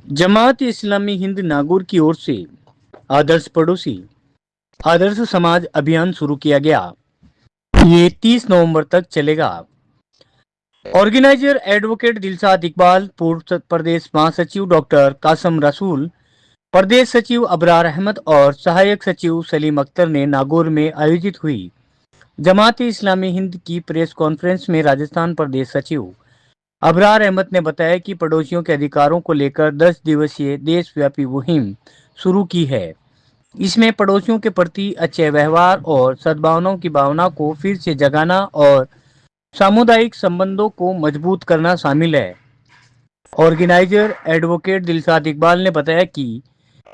जमात इस्लामी हिंद नागौर की ओर से आदर्श पड़ोसी आदर्श समाज अभियान शुरू किया गया। ये 30 नवंबर तक चलेगा। ऑर्गेनाइजर एडवोकेट दिलशाद इकबाल, पूर्व प्रदेश महासचिव डॉक्टर कासम रसूल, प्रदेश सचिव अबरार अहमद और सहायक सचिव सलीम अख्तर ने नागौर में आयोजित हुई जमात इस्लामी हिंद की प्रेस कॉन्फ्रेंस में राजस्थान प्रदेश सचिव अबरार अहमद ने बताया कि पड़ोसियों के अधिकारों को लेकर 10 दिवसीय देशव्यापी मुहिम शुरू की है। इसमें पड़ोसियों के प्रति अच्छे व्यवहार और सद्भावना की भावना को फिर से जगाना और सामुदायिक संबंधों को मजबूत करना शामिल है। ऑर्गेनाइजर एडवोकेट दिलशाद इकबाल ने बताया कि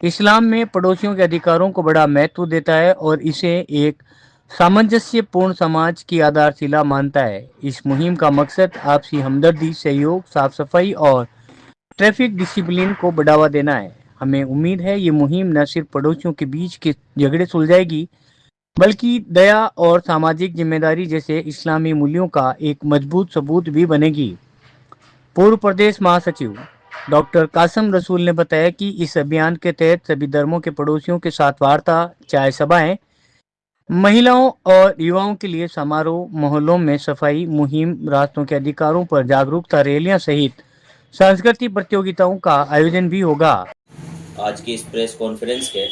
इस्लाम में पड़ोसियों के अधिकारों को बड़ा महत्व देता है और इसे एक सामंजस्यपूर्ण समाज की आधारशिला मानता है। इस मुहिम का मकसद आपसी हमदर्दी, सहयोग, साफ सफाई और ट्रैफिक डिसिप्लिन को बढ़ावा देना है। हमें उम्मीद है ये मुहिम न सिर्फ पड़ोसियों के बीच के झगड़े सुलझाएगी, बल्कि दया और सामाजिक जिम्मेदारी जैसे इस्लामी मूल्यों का एक मजबूत सबूत भी बनेगी। पूर्व प्रदेश महासचिव डॉक्टर कासम रसूल ने बताया कि इस अभियान के तहत सभी धर्मों के पड़ोसियों के साथ वार्ता, चाय सभाएं, महिलाओं और युवाओं के लिए समारोह, मोहल्लों में सफाई मुहिम, रास्तों के अधिकारों पर जागरूकता रैलियां सहित सांस्कृतिक प्रतियोगिताओं का आयोजन भी होगा। आज की इस प्रेस कॉन्फ्रेंस के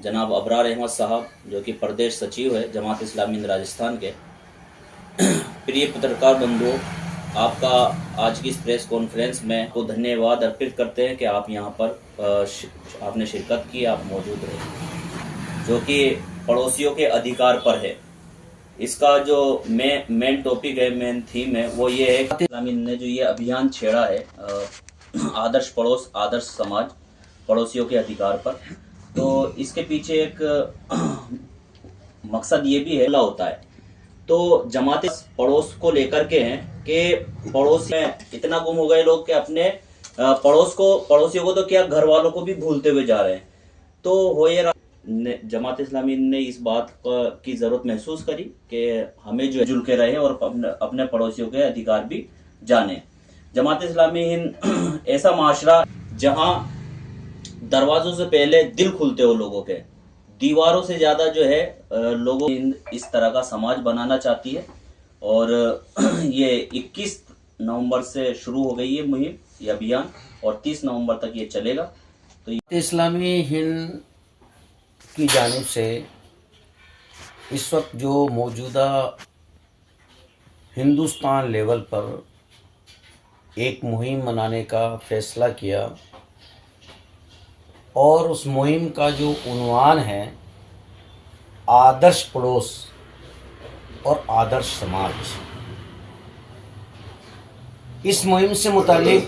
जनाब अबरार अहमद साहब, जो कि प्रदेश सचिव है जमात इस्लामी हिंद राजस्थान के, प्रिय पत्रकार बंधुओं, आपका आज की इस प्रेस कॉन्फ्रेंस में को धन्यवाद अर्पित करते हैं कि आप यहाँ पर आपने शिरकत की, आप मौजूद रहे, जो कि पड़ोसियों के अधिकार पर है। इसका जो मेन टॉपिक है, मेन थीम है, वो ये है कि इस्लामी ने जो ये अभियान छेड़ा है आदर्श पड़ोस आदर्श समाज, पड़ोसियों के अधिकार पर, तो इसके पीछे एक मकसद ये भी है होता है। तो जमात पड़ोस को लेकर के हैं कि पड़ोस में इतना गुम हो गए लोग कि अपने पड़ोसियों को तो क्या, घर वालों को भी भूलते हुए जा रहे हैं। तो हो ये जमात इस्लामी ने इस बात की जरूरत महसूस करी कि हमें जो जुल के रहे और अपने पड़ोसियों के अधिकार भी जाने। जमात इस्लामी हिंद ऐसा माशरा जहां दरवाजों से पहले दिल खुलते हो लोगों के, दीवारों से ज्यादा जो है लोगों इस तरह का समाज बनाना चाहती है। और ये 21 नवंबर से शुरू हो गई है मुहिम, ये अभियान, और 30 नवंबर तक ये चलेगा। तो इस्लामी हिंद की जानिब से इस वक्त जो मौजूदा हिंदुस्तान लेवल पर एक मुहिम मनाने का फैसला किया, और उस मुहिम का जो उन्वान है आदर्श पड़ोस और आदर्श समाज। इस मुहिम से मुतालिक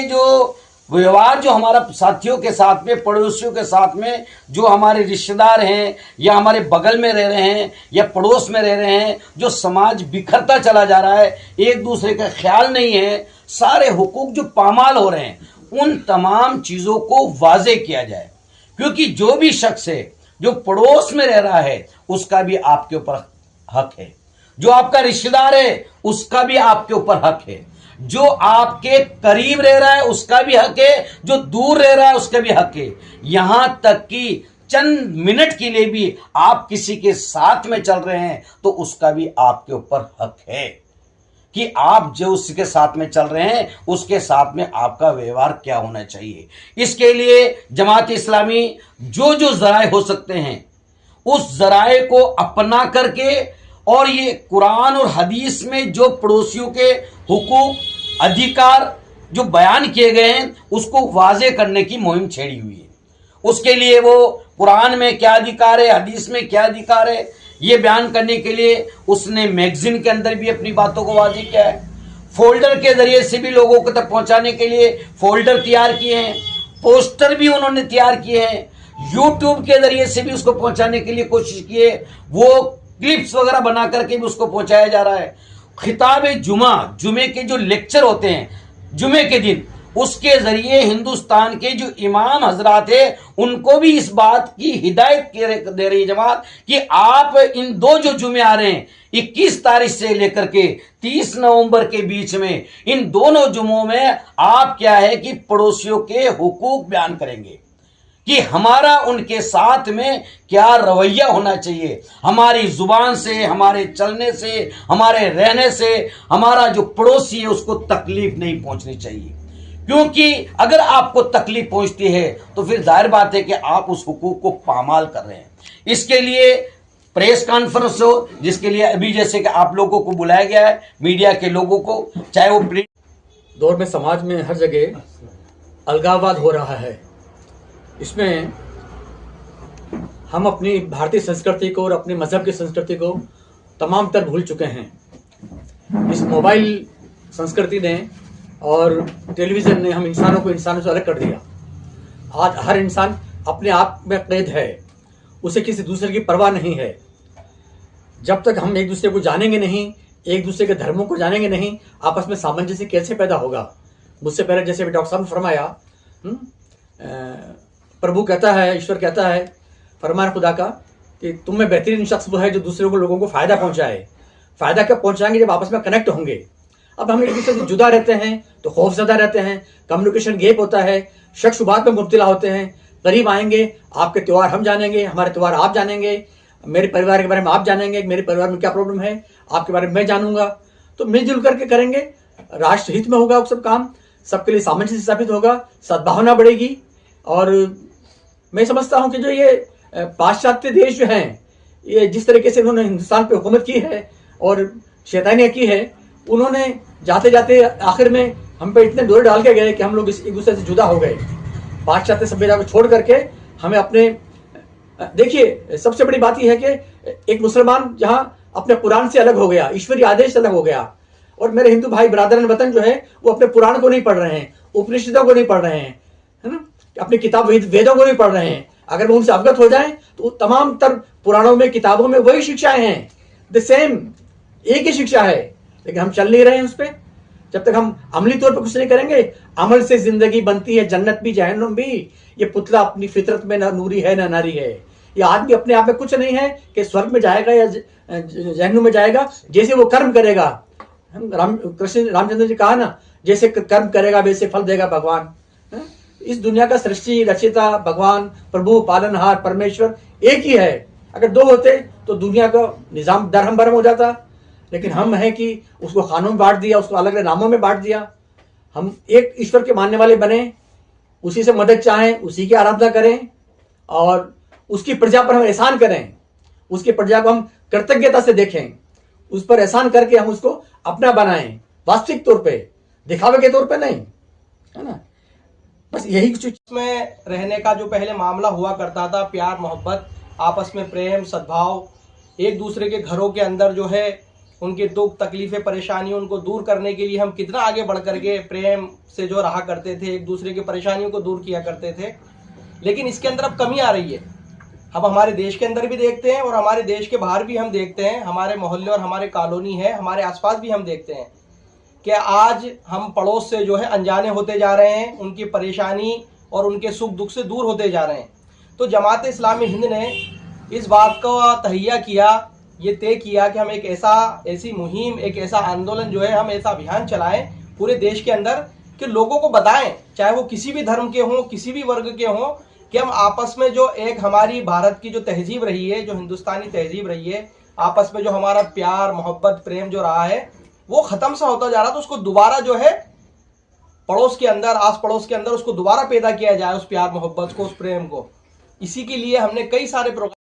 जो व्यवहार जो हमारा साथियों के साथ में, पड़ोसियों के साथ में, जो हमारे रिश्तेदार हैं या हमारे बगल में रह रहे हैं या पड़ोस में रह रहे हैं, जो समाज बिखरता चला जा रहा है, एक दूसरे का ख्याल नहीं है, सारे हुकूक जो पामाल हो रहे हैं, उन तमाम चीजों को वाजे किया जाए। क्योंकि जो भी शख्स है जो पड़ोस में रह रहा है उसका भी आपके ऊपर हक है, जो आपका रिश्तेदार है उसका भी आपके ऊपर हक है, जो आपके करीब रह रहा है उसका भी हक है, जो दूर रह रहा है उसका भी हक है। यहां तक कि चंद मिनट के लिए भी आप किसी के साथ में चल रहे हैं तो उसका भी आपके ऊपर हक है कि आप जो उसके साथ में चल रहे हैं उसके साथ में आपका व्यवहार क्या होना चाहिए। इसके लिए जमात इस्लामी जो जो जराए हो सकते हैं उस जराए को अपना करके, और ये कुरान और हदीस में जो पड़ोसियों के हुकूक, अधिकार जो बयान किए गए हैं उसको वाजे करने की मुहिम छेड़ी हुई है। उसके लिए वो कुरान में क्या अधिकार है, हदीस में क्या अधिकार है, ये बयान करने के लिए उसने मैगजीन के अंदर भी अपनी बातों को वाज़ेह किया है। फोल्डर के जरिए से भी लोगों को तक पहुंचाने के लिए फोल्डर तैयार किए हैं, पोस्टर भी उन्होंने तैयार किए हैं, यूट्यूब के जरिए से भी उसको पहुंचाने के लिए कोशिश की है, वो क्लिप्स वगैरह बना करके भी उसको पहुंचाया जा रहा है। खिताब जुमे के जो लेक्चर होते हैं जुमे के दिन, उसके जरिए हिंदुस्तान के जो इमाम हजरात है उनको भी इस बात की हिदायत दे रही जमात कि आप इन दो जो जुमे आ रहे हैं 21 तारीख से लेकर के 30 नवंबर के बीच में इन दोनों जुमों में आप क्या है कि पड़ोसियों के हुकूक बयान करेंगे कि हमारा उनके साथ में क्या रवैया होना चाहिए। हमारी जुबान से, हमारे चलने से, हमारे रहने से हमारा जो पड़ोसी है उसको तकलीफ नहीं पहुंचनी चाहिए, क्योंकि अगर आपको तकलीफ पहुंचती है तो फिर जाहिर बात है कि आप उस हुकूक को पामाल कर रहे हैं। इसके लिए प्रेस कॉन्फ्रेंस हो, जिसके लिए अभी जैसे कि आप लोगों को बुलाया गया है, मीडिया के लोगों को, चाहे वो प्रिंट दौर में समाज में हर जगह अलगाववाद हो रहा है। इसमें हम अपनी भारतीय संस्कृति को और अपने मजहब की संस्कृति को तमाम तर भूल चुके हैं। इस मोबाइल संस्कृति ने और टेलीविज़न ने हम इंसानों को इंसानों से अलग कर दिया। आज हर इंसान अपने आप में कैद है, उसे किसी दूसरे की परवाह नहीं है। जब तक हम एक दूसरे को जानेंगे नहीं, एक दूसरे के धर्मों को जानेंगे नहीं, आपस में सामंजस्य कैसे पैदा होगा। मुझसे पहले जैसे डॉक्टर साहब ने फरमाया, प्रभु कहता है, ईश्वर कहता है, फरमान खुदा का कि तुम में बेहतरीन शख्स वो है जो दूसरे को, लोगों को फ़ायदा पहुंचाए। फ़ायदा कब पहुंचाएंगे? जब आपस में कनेक्ट होंगे। अब हम एक दूसरे से जुदा रहते हैं तो खौफजदा रहते हैं, कम्युनिकेशन गैप होता है, शक शुबात में मुब्तला होते हैं। करीब आएंगे, आपके त्यौहार हम जानेंगे, हमारे त्यौहार आप जानेंगे, मेरे परिवार के बारे में आप जानेंगे, मेरे परिवार में क्या प्रॉब्लम है आपके बारे में मैं जानूंगा। तो मिलजुल करके करेंगे, राष्ट्र हित में होगा वो सब काम, सबके लिए सामंजस्य स्थापित होगा, सद्भावना बढ़ेगी। और मैं समझता हूं कि जो ये पाश्चात्य देश जो हैं, ये जिस तरीके से उन्होंने हिंदुस्तान पे हुकूमत की है और शैतानियाँ की है, उन्होंने जाते जाते आखिर में हम पे इतने डोरे डाल के गए कि हम लोग एक दूसरे से जुदा हो गए। पाश्चात्य सभ्यता को छोड़ करके हमें अपने, देखिए सबसे बड़ी बात यह है कि एक मुसलमान जहां अपने कुरान से अलग हो गया, ईश्वरीय आदेश से अलग हो गया, और मेरे हिंदू भाई बरादरान वतन जो है वो अपने पुराण को नहीं पढ़ रहे हैं, उपनिषदों को नहीं पढ़ रहे हैं, है ना, अपनी किताब वेदों को नहीं पढ़ रहे हैं। अगर वो उनसे अवगत हो जाएं तो तमाम तर पुराणों में, किताबों में वही शिक्षाएं हैं, द सेम, एक ही शिक्षा है, लेकिन हम चल नहीं रहे हैं उस पर। जब तक हम अमली तौर पर कुछ नहीं करेंगे, अमल से जिंदगी बनती है, जन्नत भी जहन्नुम भी। ये पुतला अपनी फितरत में ना नूरी है ना नारी है। ये आदमी अपने आप में कुछ नहीं है कि स्वर्ग में जाएगा या जहन्नुम में जाएगा, जैसे वो कर्म करेगा। कृष्ण रामचंद्र जी कहा ना, जैसे कर्म करेगा वैसे फल देगा भगवान। इस दुनिया का सृष्टि रचयिता भगवान, प्रभु, पालनहार, परमेश्वर एक ही है। अगर दो होते तो दुनिया का निजाम दरहम बरहम हो जाता, लेकिन हम हैं कि उसको खानों में बांट दिया, उसको अलग अलग नामों में बांट दिया। हम एक ईश्वर के मानने वाले बने, उसी से मदद चाहें, उसी की आराधना करें और उसकी प्रजा पर हम एहसान करें, उसकी प्रजा को हम कृतज्ञता से देखें, उस पर एहसान करके हम उसको अपना बनाएं, वास्तविक तौर पे, दिखावे के तौर पे नहीं, है ना। बस यही कुछ में रहने का जो पहले मामला हुआ करता था, प्यार मोहब्बत, आपस में प्रेम सद्भाव, एक दूसरे के घरों के अंदर जो है उनके दुख तकलीफें परेशानियों उनको दूर करने के लिए हम कितना आगे बढ़ करके प्रेम से जो रहा करते थे, एक दूसरे की परेशानियों को दूर किया करते थे। लेकिन इसके अंदर अब कमी आ रही है। हम हमारे देश के अंदर भी देखते हैं और हमारे देश के बाहर भी हम देखते हैं, हमारे मोहल्ले और हमारे कॉलोनी है, हमारे आसपास भी हम देखते हैं कि आज हम पड़ोस से जो है अनजाने होते जा रहे हैं, उनकी परेशानी और उनके सुख दुख से दूर होते जा रहे हैं। तो जमात इस्लामी हिंद ने इस बात का तहिया किया, ये तय किया कि हम एक ऐसी मुहिम, एक ऐसा आंदोलन जो है, हम ऐसा अभियान चलाएं पूरे देश के अंदर कि लोगों को बताएं, चाहे वो किसी भी धर्म के हों, किसी भी वर्ग के हों, कि हम आपस में जो एक हमारी भारत की जो तहजीब रही है, जो हिंदुस्तानी तहजीब रही है, आपस में जो हमारा प्यार मोहब्बत प्रेम जो रहा है वो खत्म सा होता जा रहा, तो उसको दोबारा जो है पड़ोस के अंदर, आस पड़ोस के अंदर उसको दोबारा पैदा किया जाए, उस प्यार मोहब्बत को, उस प्रेम को। इसी के लिए हमने कई सारे प्रोग्राम